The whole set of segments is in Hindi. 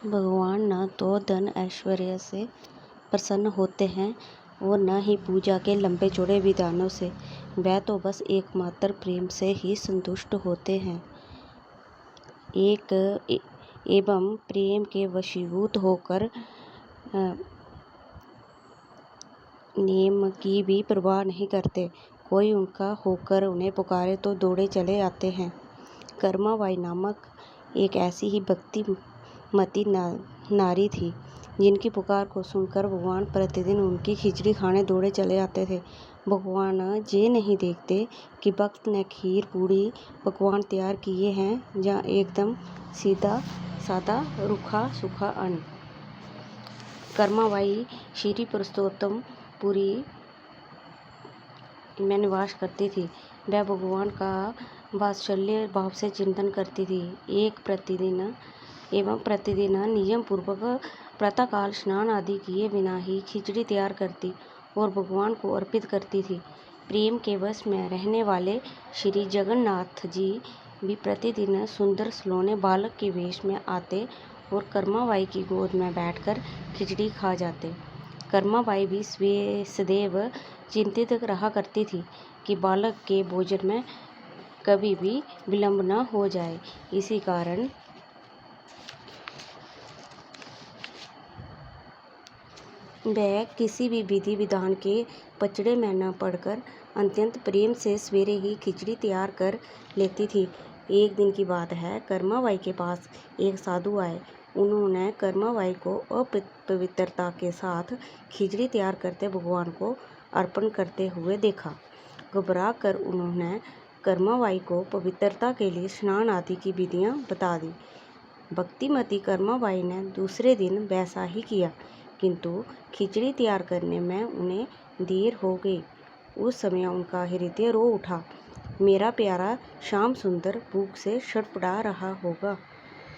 भगवान न तो धन ऐश्वर्य से प्रसन्न होते हैं और न ही पूजा के लंबे चौड़े विधानों से। वह तो बस एकमात्र प्रेम से ही संतुष्ट होते हैं। एवं प्रेम के वशीभूत होकर नियम की भी परवाह नहीं करते। कोई उनका होकर उन्हें पुकारे तो दौड़े चले आते हैं। कर्माबाई नामक एक ऐसी ही भक्तिमती नारी थी जिनकी पुकार को सुनकर भगवान प्रतिदिन उनकी खिचड़ी खाने दौड़े चले आते थे। भगवान ये नहीं देखते कि भक्त ने खीर पूड़ी पकवान तैयार किए हैं या एकदम सीधा सादा रूखा सूखा अन्न। कर्माबाई श्री पुरुषोत्तमपुरी में निवास करती थी। वह भगवान का वात्सल्य भाव से चिंतन करती थी। प्रतिदिन नियम पूर्वक प्रातःकाल स्नान आदि किए बिना ही खिचड़ी तैयार करती और भगवान को अर्पित करती थी। प्रेम के वश में रहने वाले श्री जगन्नाथ जी भी प्रतिदिन सुंदर सलोने बालक के वेश में आते और कर्माबाई की गोद में बैठकर खिचड़ी खा जाते। कर्माबाई भी सदैव चिंतित रहा करती थी कि बालक के भोजन में कभी भी विलंब न हो जाए। इसी कारण वह किसी भी विधि विधान के पचड़े में न पड़कर अत्यंत प्रेम से सवेरे ही खिचड़ी तैयार कर लेती थी। एक दिन की बात है, कर्माबाई के पास एक साधु आए। उन्होंने कर्माबाई को अपवित्रता के साथ खिचड़ी तैयार करते भगवान को अर्पण करते हुए देखा। घबरा कर उन्होंने कर्माबाई को पवित्रता के लिए स्नान आदि की विधियां बता दी। भक्तिमती कर्माबाई ने दूसरे दिन वैसा ही किया, किंतु खिचड़ी तैयार करने में उन्हें देर हो गई। उस समय उनका हृदय रो उठा। मेरा प्यारा श्याम सुंदर भूख से छटपटा रहा होगा।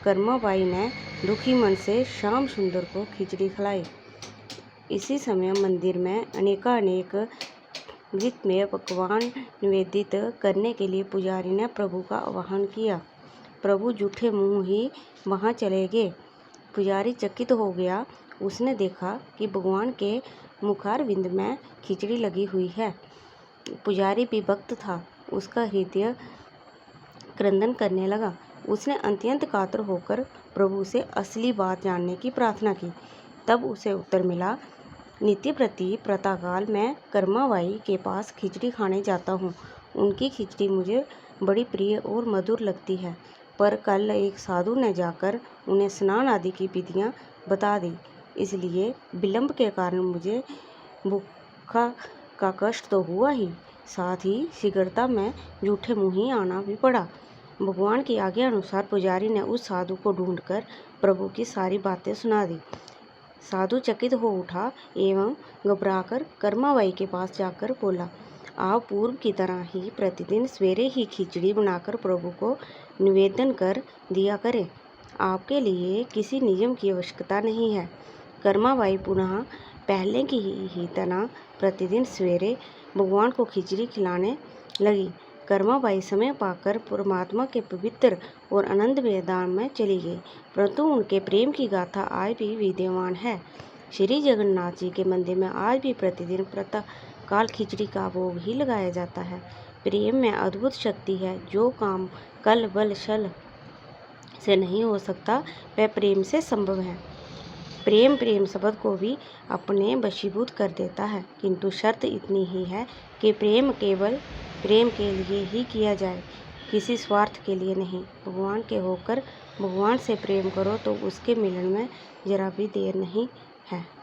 कर्माबाई ने दुखी मन से श्याम सुंदर को खिचड़ी खिलाई। इसी समय मंदिर में अनेकानेक घृतमय पकवान निवेदित करने के लिए पुजारी ने प्रभु का आह्वान किया। प्रभु जूठे मुंह ही वहां चले गए। पुजारी चकित हो गया। उसने देखा कि भगवान के मुखारविंद में खिचड़ी लगी हुई है। पुजारी भी भक्त था। उसका हृदय क्रंदन करने लगा। उसने अत्यंत कातर होकर प्रभु से असली बात जानने की प्रार्थना की। तब उसे उत्तर मिला, नित्य प्रति प्रातःकाल मैं कर्माबाई के पास खिचड़ी खाने जाता हूँ। उनकी खिचड़ी मुझे बड़ी प्रिय और मधुर लगती है, पर कल एक साधु ने जाकर उन्हें स्नान आदि की विधियाँ बता दी, इसलिए विलंब के कारण मुझे भूखा का कष्ट तो हुआ ही, साथ ही शीघ्रता में जूठे मुँह ही आना भी पड़ा। भगवान की आज्ञा अनुसार पुजारी ने उस साधु को ढूंढकर प्रभु की सारी बातें सुना दी। साधु चकित हो उठा एवं घबराकर कर्माबाई के पास जाकर बोला, आप पूर्व की तरह ही प्रतिदिन सवेरे ही खिचड़ी बनाकर प्रभु को निवेदन कर दिया करें। आपके लिए किसी नियम की आवश्यकता नहीं है। कर्माबाई पुनः पहले की ही तरह प्रतिदिन सवेरे भगवान को खिचड़ी खिलाने लगी। कर्माबाई समय पाकर परमात्मा के पवित्र और आनंद मैदान में चली गई, परंतु उनके प्रेम की गाथा आज भी विद्यमान है। श्री जगन्नाथ जी के मंदिर में आज भी प्रतिदिन प्रातः काल खिचड़ी का भोग ही लगाया जाता है। प्रेम में अद्भुत शक्ति है। जो काम कल बल छल से नहीं हो सकता, वह प्रेम से संभव है। प्रेम शब्द को भी अपने वशीभूत कर देता है, किंतु शर्त इतनी ही है कि प्रेम केवल प्रेम के लिए ही किया जाए, किसी स्वार्थ के लिए नहीं। भगवान के होकर भगवान से प्रेम करो तो उसके मिलन में जरा भी देर नहीं है।